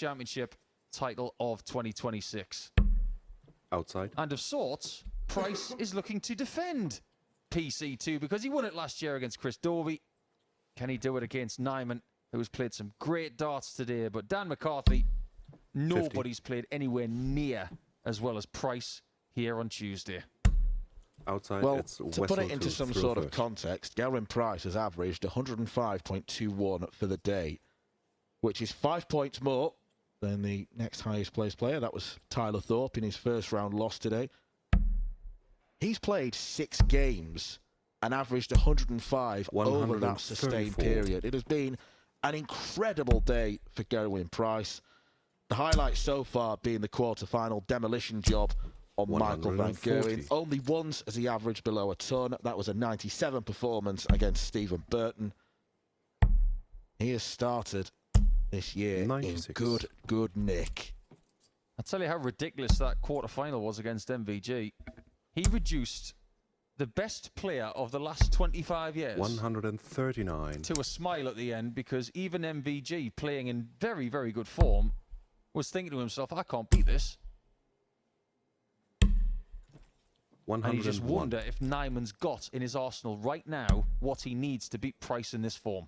Championship title of 2026. Outside. And of sorts, Price is looking to defend PC2 because he won it last year against Chris Dovey. Can he do it against Nijman, who has played some great darts today? But Dan McCarthy, nobody's 50. played anywhere near as well as Price here on Tuesday. Outside, Well, it's to Wessel put it into some sort of first. context, Gerwyn Price has averaged 105.21 for the day, which is 5 points more than the next highest placed player. That was Tyler Thorpe in his first round loss today. He's played 6 games and averaged 105 over that sustained 134. period. It has been an incredible day for Gerwyn Price. The highlight so far being the quarter-final demolition job on Michael van 140. Gerwen. Only once has he averaged below a ton. That was a 97 performance against Stephen Burton. He has started this year 96. in good nick. I'll tell you how ridiculous that quarter-final was against MVG. He reduced the best player of the last 25 years 139. to a smile at the end because even MVG, playing in very, very good form, was thinking to himself, I can't beat this. And you just 101. wonder if Nijman's got in his arsenal right now what he needs to beat Price in this form.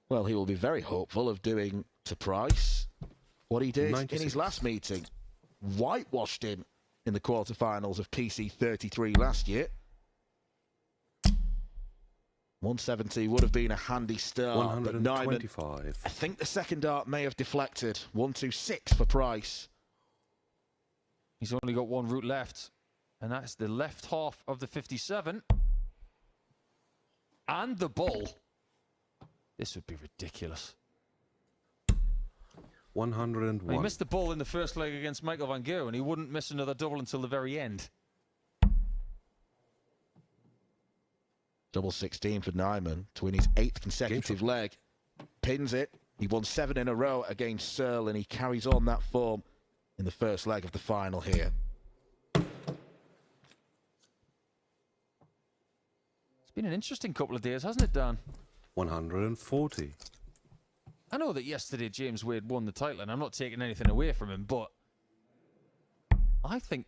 Well, he will be very hopeful of doing to Price what he did 96. in his last meeting. Whitewashed him in the quarterfinals of PC 33 last year. 170 would have been a handy start, but Nijman, 125. I think the second dart may have deflected. 126 for Price. He's only got one route left, and that's the left half of the 57. And the ball. This would be ridiculous. 101. He missed the ball in the first leg against Michael van Gerwen. He wouldn't miss another double until the very end. Double 16 for Nijman to win his 8th consecutive leg. Pins it. He won 7 in a row against Searle, and he carries on that form in the first leg of the final here. It's been an interesting couple of days, hasn't it, Dan? 140. I know that yesterday James Wade won the title, and I'm not taking anything away from him, but I think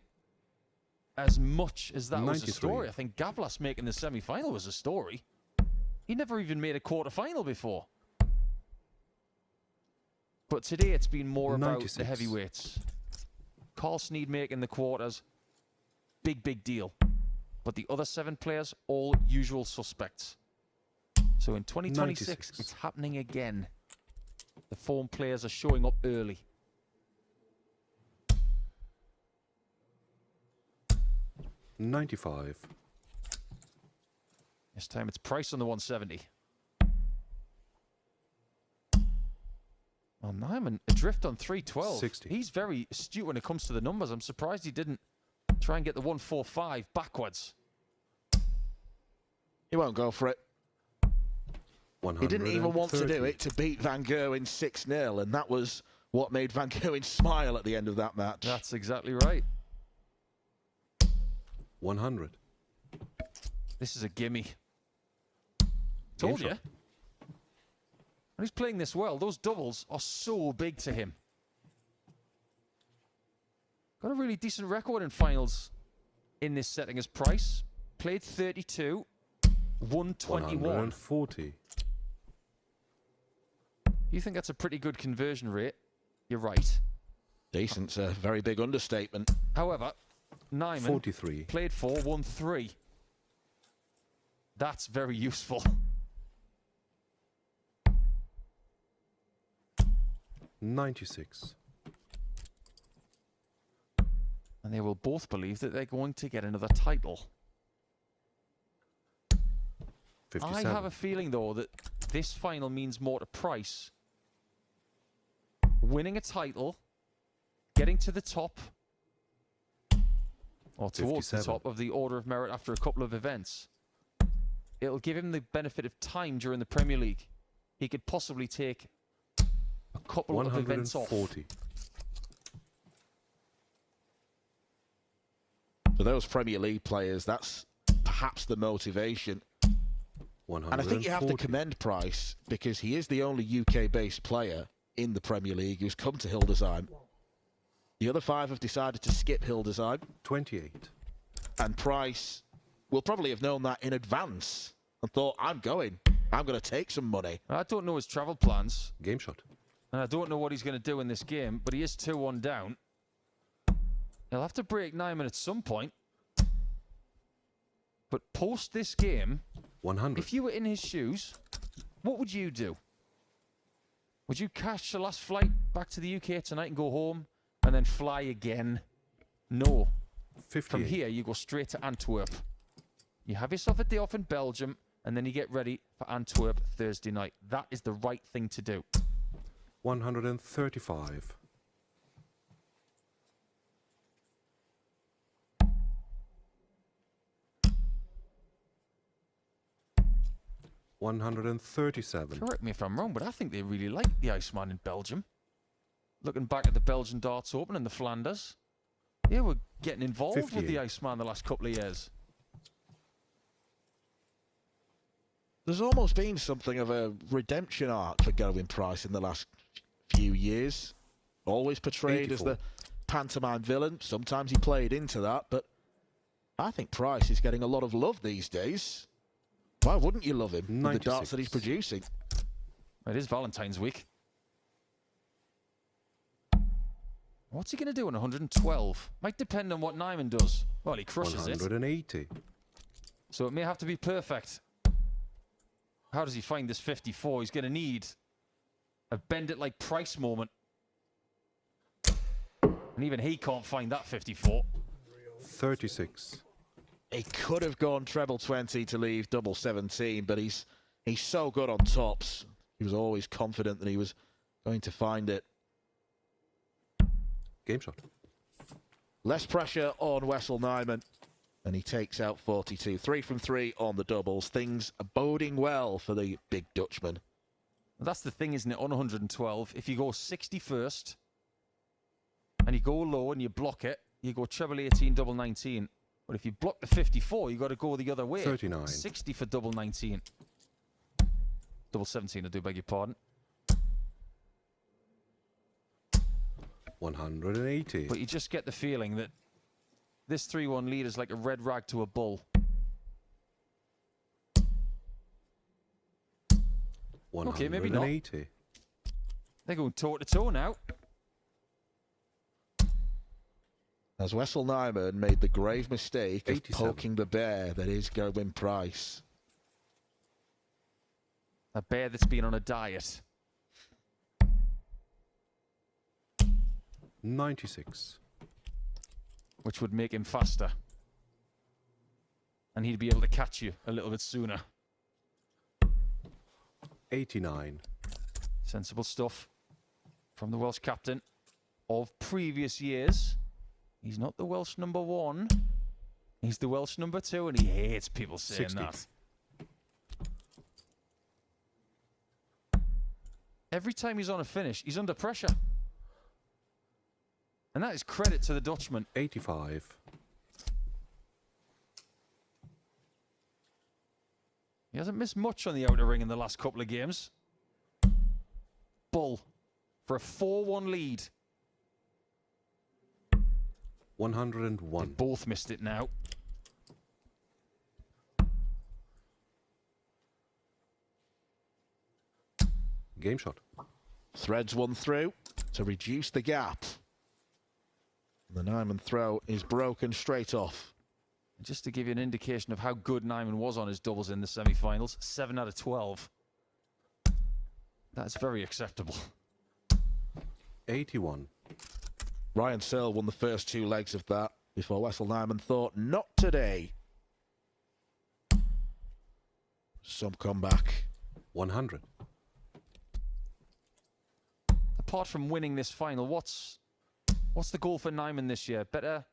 as much as that was a 93. story, I think Gavlas making the semi-final was a story. He never even made a quarter-final before. But today it's been more about 96. the heavyweights. Carl Sneed making the quarters, big deal. But the other 7 players, all usual suspects. So in 2026, 96. it's happening again. The form players are showing up early. $95. This time it's Price on the 170. Well, Nijman adrift on 312. 60. He's very astute when it comes to the numbers. I'm surprised he didn't try and get the 145 backwards. He won't go for it. He didn't even want to do 130. it to beat Van Gerwen 6-0, and that was what made Van Gerwen smile at the end of that match. That's exactly right. 100. This is a gimme. Told you. shot. When he's playing this well, those doubles are so big to him. Got a really decent record in finals in this setting as Price. Played 32, won 21. 140. You think that's a pretty good conversion rate? You're right. Decent's a very big understatement. However, Nijman 43. played 4, won 3. That's very useful. 96. And they will both believe that they're going to get another title. 57. I have a feeling, though, that this final means more to Price. Winning a title, getting to the top, or towards the 57. top of the order of merit after a couple of events. It'll give him the benefit of time during the Premier League. He could possibly take a couple of events off. 140. For those Premier League players, that's perhaps the motivation. And I think you have to 140. commend Price because he is the only UK-based player in the Premier League who's come to Hildesheim. The other 5 have decided to skip Hildesheim. 28. And Price will probably have known that in advance and thought, I'm going to take some money. I don't know his travel plans, Game shot. and I don't know what he's going to do in this game, but he is 2-1 down. He'll have to break Nijman at some point. But post this game, 100. if you were in his shoes, what would you do? Would you catch the last flight back to the UK tonight and go home and then fly again? No. 58. From here, you go straight to Antwerp. You have yourself a day off in Belgium, and then you get ready for Antwerp Thursday night. That is the right thing to do. 135. 137. Correct me if I'm wrong, but I think they really like the Iceman in Belgium. Looking back at the Belgian Darts Open and the Flanders, they were getting involved with 58. the Iceman the last couple of years. There's almost been something of a redemption arc for Gerwyn Price in the last few years. Always portrayed 84. as the pantomime villain. Sometimes he played into that, but I think Price is getting a lot of love these days. Why wouldn't you love him with the darts that he's 96. producing? It is Valentine's week. What's he going to do on 112? Might depend on what Nijman does. Well, he crushes it. 180. So it may have to be perfect. How does he find this 54? He's going to need a bend it like Price moment. And even he can't find that 54. 36. He could have gone treble 20 to leave double 17, but he's so good on tops. He was always confident that he was going to find it. Game shot. Less pressure on Wessel Nijman, and he takes out 42. 3 from 3 on the doubles. Things are boding well for the big Dutchman. That's the thing, isn't it? On 112, if you go 60 first, and you go low and you block it, you go treble 18, double 19. But if you block the 54, you got to go the other way. 39. 60 for double 19. Double 17, I do beg your pardon. 180. But you just get the feeling that this 3-1 lead is like a red rag to a bull. 180. Okay, maybe not. They're going toe-to-toe now. As Wessel Nijman made the grave mistake of 87. poking the bear that is Gerwyn Price. A bear that's been on a diet. 96. Which would make him faster. And he'd be able to catch you a little bit sooner. 89. Sensible stuff from the Welsh captain of previous years. He's not the Welsh number 1. He's the Welsh number 2, and he hates people saying 60. that. Every time he's on a finish, he's under pressure. And that is credit to the Dutchman. 85. He hasn't missed much on the outer ring in the last couple of games. Bull for a 4-1 lead. 101. They both missed it now. Game shot. Threads one through to reduce the gap. The Nijman throw is broken straight off. Just to give you an indication of how good Nijman was on his doubles in the semi-finals, 7 out of 12. That's very acceptable. 81. Ryan Searle won the first 2 legs of that before Wessel Nijman thought, not today. Some comeback. 100. Apart from winning this final, what's the goal for Nijman this year? Better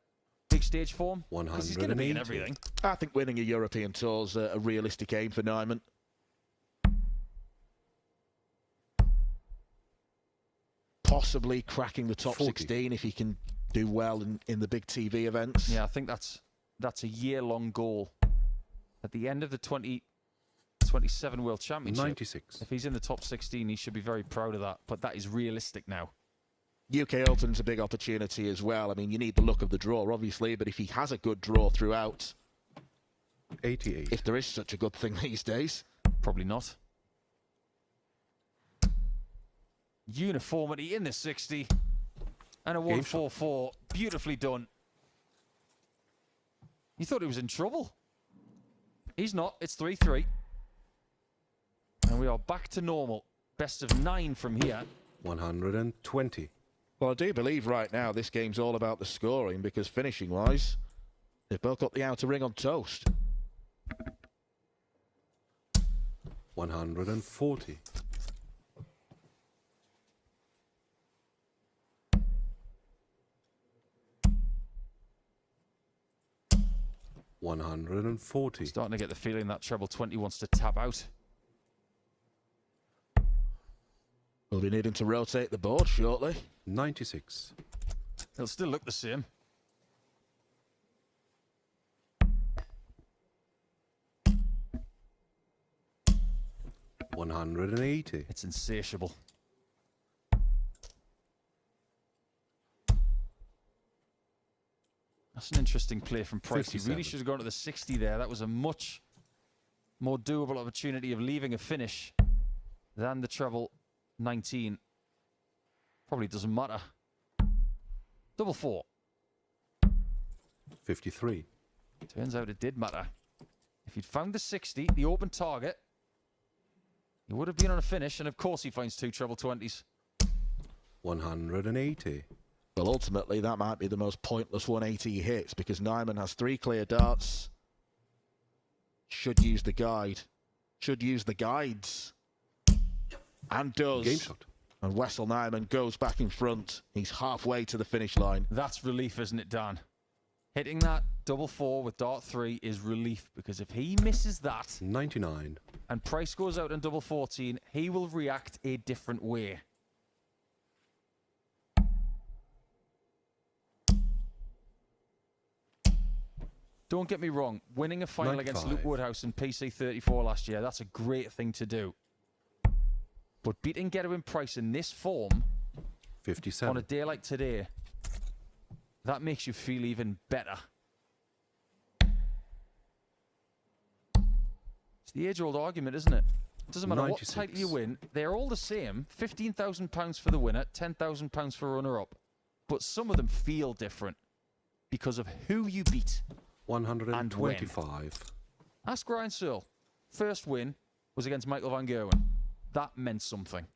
big stage form? Because he's going to be in 180. everything. I think winning a European tour is a realistic aim for Nijman. Possibly cracking the top 40. 16 if he can do well in the big TV events. Yeah, I think that's a year-long goal. At the end of the 2022 27 World Championship. 96. If he's in the top 16, he should be very proud of that. But that is realistic now. UK Open's a big opportunity as well. I mean, you need the look of the draw, obviously, but if he has a good draw throughout, 88. if there is such a good thing these days. Probably not. Uniformity in the 60. And a 144. Beautifully done. You thought he was in trouble. He's not. It's 3-3. And we are back to normal. Best of 9 from here. 120. Well, I do believe right now this game's all about the scoring because finishing-wise, they've both got the outer ring on toast. 140. 140. Starting to get the feeling that treble 20 wants to tap out. We'll be needing to rotate the board shortly. 96. It'll still look the same. $180. It's insatiable. That's an interesting play from Price. He 57. really should have gone to the 60 there. That was a much more doable opportunity of leaving a finish than the treble 19. Probably doesn't matter. Double 4. 53. Turns out it did matter. If he'd found the 60, the open target, he would have been on a finish, and of course he finds 2 treble 20s. 180. Well, ultimately, that might be the most pointless 180 he hits because Nijman has 3 clear darts. Should use the guide. Should use the guides. And does. Game shot. And Wessel Nijman goes back in front. He's halfway to the finish line. That's relief, isn't it, Dan? Hitting that double 4 with dart 3 is relief because if he misses that 99. and Price goes out on double 14, he will react a different way. Don't get me wrong, winning a final against 95. Luke Woodhouse in PC 34 last year, that's a great thing to do. But beating Gerwyn Price in this form 57. on a day like today, that makes you feel even better. It's the age-old argument, isn't it? It doesn't matter 96. what title you win, they're all the same. £15,000 for the winner, £10,000 for runner-up. But some of them feel different because of who you beat. 125. Ask Ryan Searle. First win was against Michael van Gerwen. That meant something.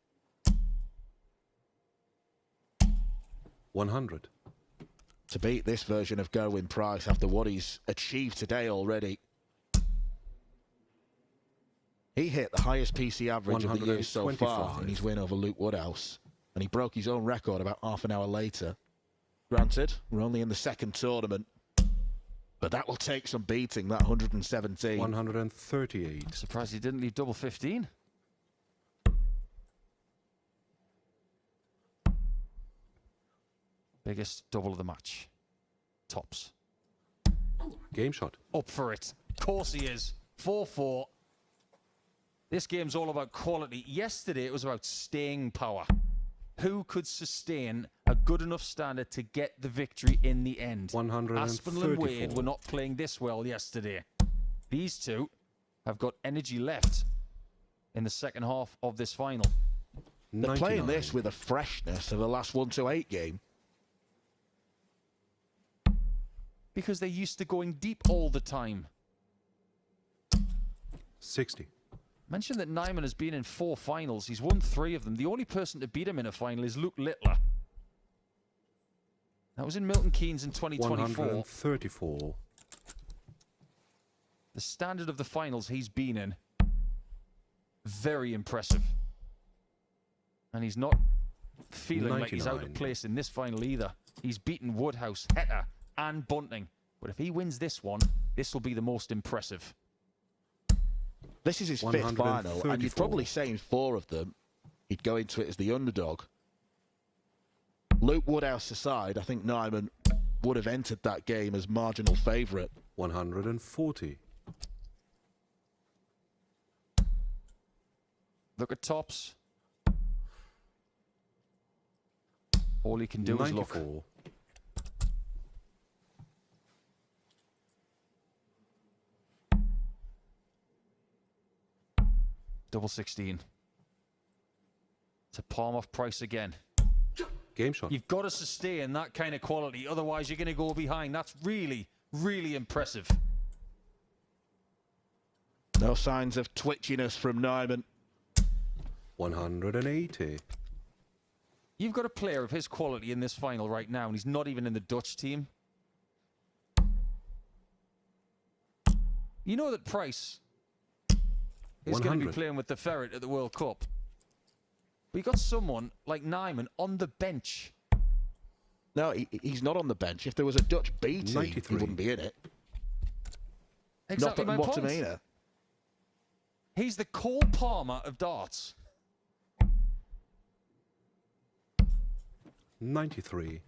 100. To beat this version of Gerwyn Price after what he's achieved today already. He hit the highest PC average of the year so far 125. in his win over Luke Woodhouse. And he broke his own record about half an hour later. Granted, we're only in the second tournament. But that will take some beating, that 117. 138. I'm surprised he didn't leave double 15. Biggest double of the match. Tops. Game shot. Up for it. Of course he is. 4-4. This game's all about quality. Yesterday it was about staying power. Who could sustain a good enough standard to get the victory in the end? Aspinall and Wade were not playing this well yesterday. These two have got energy left in the second half of this final. They're playing this with a freshness of the last 1-8 game. Because they're used to going deep all the time. 60. Mention that Nijman has been in 4 finals. He's won 3 of them. The only person to beat him in a final is Luke Littler. That was in Milton Keynes in 2024. 134. The standard of the finals he's been in, very impressive. And he's not feeling like he's out of 99. place in this final either. He's beaten Woodhouse, Heta, and Bunting. But if he wins this one, this will be the most impressive. This is his 5th final, and you'd probably say in 4 of them, he'd go into it as the underdog. Luke Woodhouse aside, I think Nijman would have entered that game as marginal favourite. 140. Look at tops. All he can do is look. 94. Double 16. To palm off Price again. Game shot. You've got to sustain that kind of quality, otherwise you're going to go behind. That's really, really impressive. No signs of twitchiness from Nijman. 180. You've got a player of his quality in this final right now, and he's not even in the Dutch team. You know that Price is going to be 100. playing with the Ferret at the World Cup. We got someone like Nijman on the bench. No, he's not on the bench. If there was a Dutch B team, he 93. wouldn't be in it. Exactly not my at point. Wattamina. He's the Cole Palmer of darts. 93.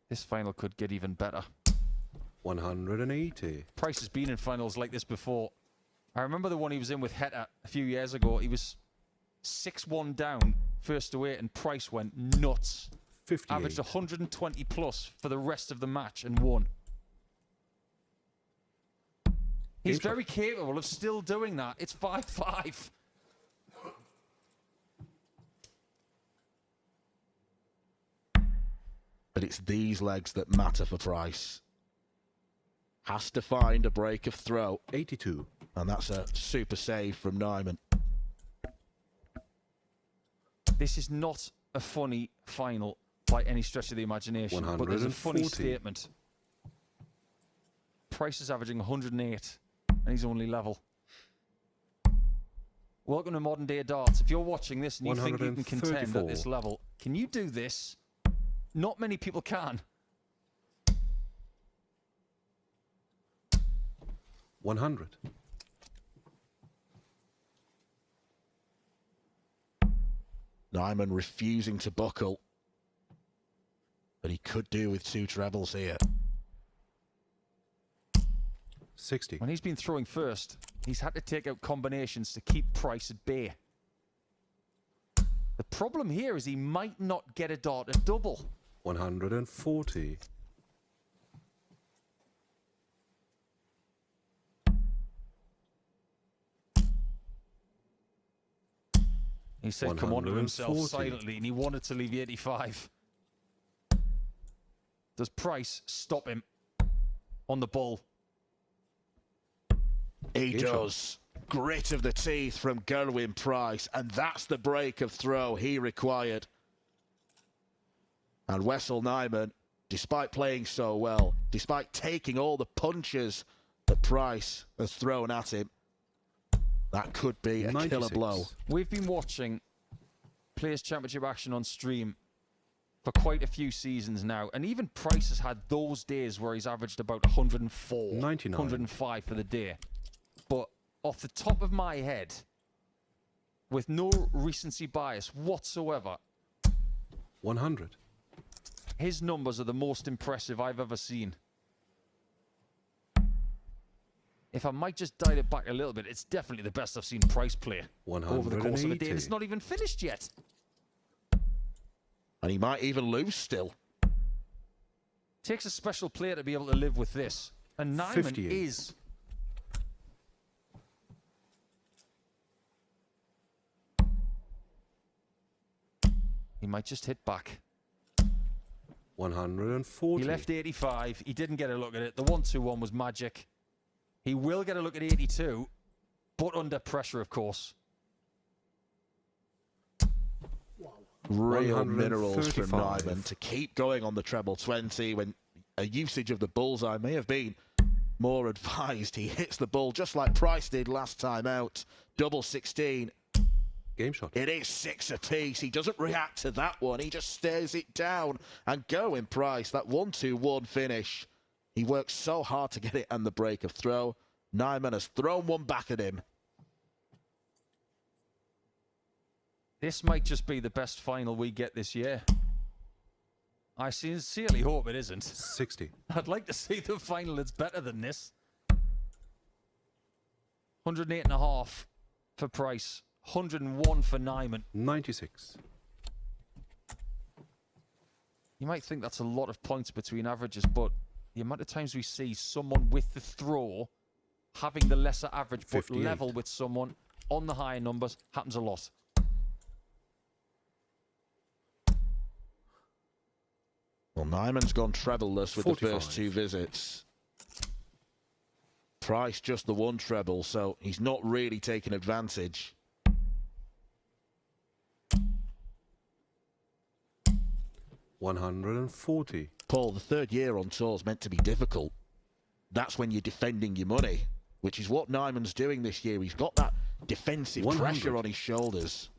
This final could get even better. 180. Price has been in finals like this before. I remember the one he was in with Heta a few years ago. He was 6-1 down, first to 8, and Price went nuts. 58. Averaged 120 plus for the rest of the match and won. He's Game very capable of still doing that. It's 5-5. But it's these legs that matter for Price. Has to find a break of throw. 82. And that's a super save from Nijman. This is not a funny final by any stretch of the imagination, but there's a funny 140. statement. Price is averaging 108, and he's only level. Welcome to modern day darts. If you're watching this and you think you can contend at 134. this level, can you do this? Not many people can. 100. Nijman refusing to buckle. But he could do with 2 trebles here. 60. When he's been throwing first, he's had to take out combinations to keep Price at bay. The problem here is he might not get a dart at double. 140. He said come on to himself 140. silently, and he wanted to leave 85. Does Price stop him on the ball? He Game shot. does. Grit of the teeth from Gerwyn Price, and that's the break of throw he required. And Wessel Nijman, despite playing so well, despite taking all the punches that Price has thrown at him, that could be a 96. killer blow. We've been watching Players' Championship action on stream for quite a few seasons now, and even Price has had those days where he's averaged about 104, 99. 105 for the day. But off the top of my head, with no recency bias whatsoever, 100. his numbers are the most impressive I've ever seen. If I might just dial it back a little bit, it's definitely the best I've seen Price play over the course of a day. And it's 180. not even finished yet. And he might even lose still. Takes a special player to be able to live with this. And Nijman 58. is. He might just hit back. 140. He left 85. He didn't get a look at it. The 1-2-1 was magic. He will get a look at 82, but under pressure, of course. Real minerals from 135. Nijman to keep going on the treble 20 when a usage of the bullseye may have been more advised. He hits the ball just like Price did last time out. Double 16. Game shot. It is 6 apiece. He doesn't react to that one. He just stares it down. And Gerwyn Price, that 1-2-1 finish. He works so hard to get it and the break of throw. Nijman has thrown one back at him. This might just be the best final we get this year. I sincerely hope it isn't. 60. I'd like to see the final that's better than this. 108.5 for Price. 101 for Nijman. 96. You might think that's a lot of points between averages, but the amount of times we see someone with the throw having the lesser average but 58. level with someone on the higher numbers happens a lot. Well, Nijman's gone treble-less with 45. the first 2 visits. Price just the 1 treble, so he's not really taking advantage. $140. Paul, the 3rd year on tour is meant to be difficult. That's when you're defending your money, which is what Nijman's doing this year. He's got that defensive 100. pressure on his shoulders.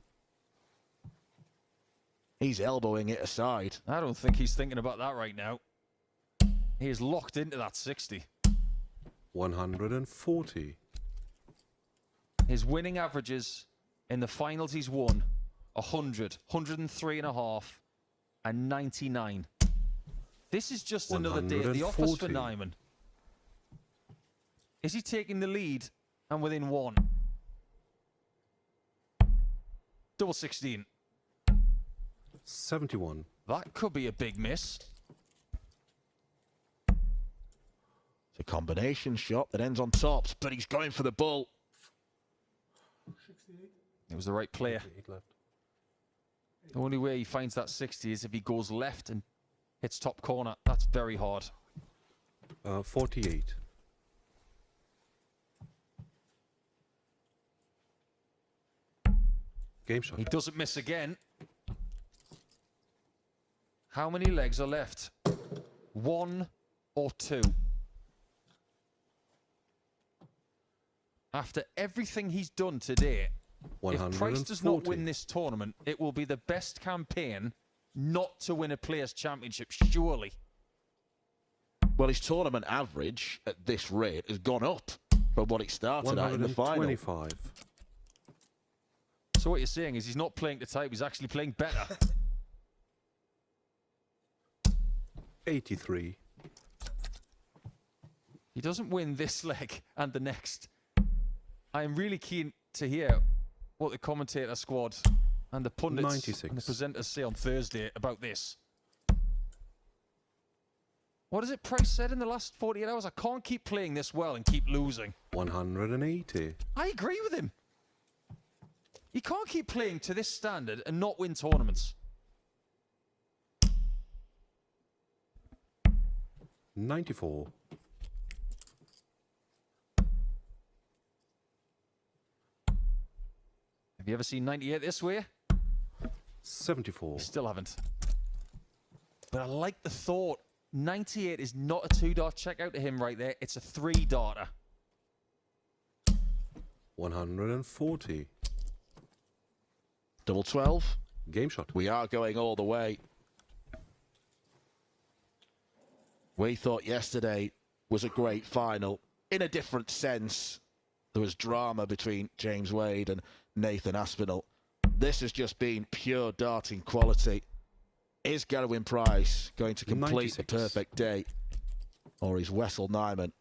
He's elbowing it aside. I don't think he's thinking about that right now. He is locked into that 60. 140. His winning averages in the finals he's won 100, 103.5, and 99. This is just another day at the office for 140. Nijman. Is he taking the lead and within 1? Double 16. 71. That could be a big miss. It's a combination shot that ends on tops, but he's going for the bull. It was the right player. 8 left. The only way he finds that 60 is if he goes left and hits top corner. That's very hard. 48. Game shot. He doesn't miss again. How many legs are left? 1 or 2? After everything he's done today, if Price does not win this tournament, it will be the best campaign not to win a Players' Championship, surely. Well, his tournament average at this rate has gone up from what it started at in the final. 125. So what you're saying is he's not playing to type, he's actually playing better. 83. He doesn't win this leg and the next. I am really keen to hear what the commentator squad and the pundits 96. and the presenters say on Thursday about this. What has it Price said in the last 48 hours? I can't keep playing this well and keep losing. 180. I agree with him. He can't keep playing to this standard and not win tournaments. 94. Have you ever seen 98 this way? 74. You still haven't. But I like the thought. 98 is not a 2-dart checkout to him right there. It's a 3-darter. 140. Double 12. Game shot. We are going all the way. We thought yesterday was a great final. In a different sense, there was drama between James Wade and Nathan Aspinall. This has just been pure darting quality. Is Gerwyn Price going to complete 96. the perfect day? Or is Wessel Nijman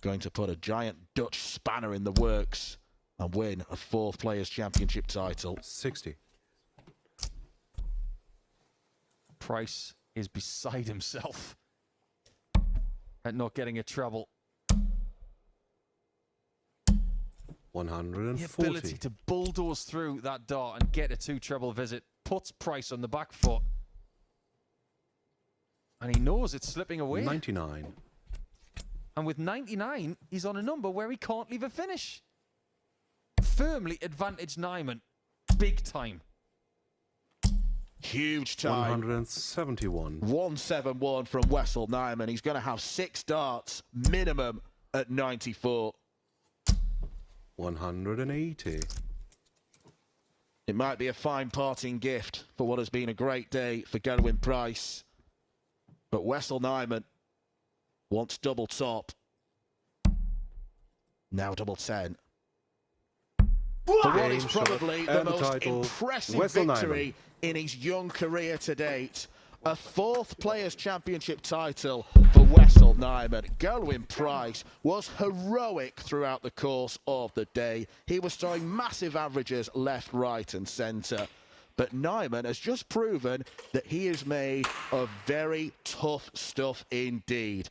going to put a giant Dutch spanner in the works and win a 4th Players' Championship title? 60. Price is beside himself at not getting a treble. The 140. ability to bulldoze through that dart and get a 2-treble visit puts Price on the back foot. And he knows it's slipping away. 99. And with 99, he's on a number where he can't leave a finish. Firmly advantage Nijman. Big time. Huge time. 171. 171 from Wessel Nijman. He's going to have 6 darts minimum at 94. 180. It might be a fine parting gift for what has been a great day for Gerwyn Price. But Wessel Nijman wants double top. Now double 10. For what is Game shot probably the and the most title, impressive Wessel victory Nijman. in his young career to date. A 4th Players' Championship title for Wessel Nijman. Gerwyn Price was heroic throughout the course of the day. He was throwing massive averages left, right and centre. But Nijman has just proven that he is made of very tough stuff indeed.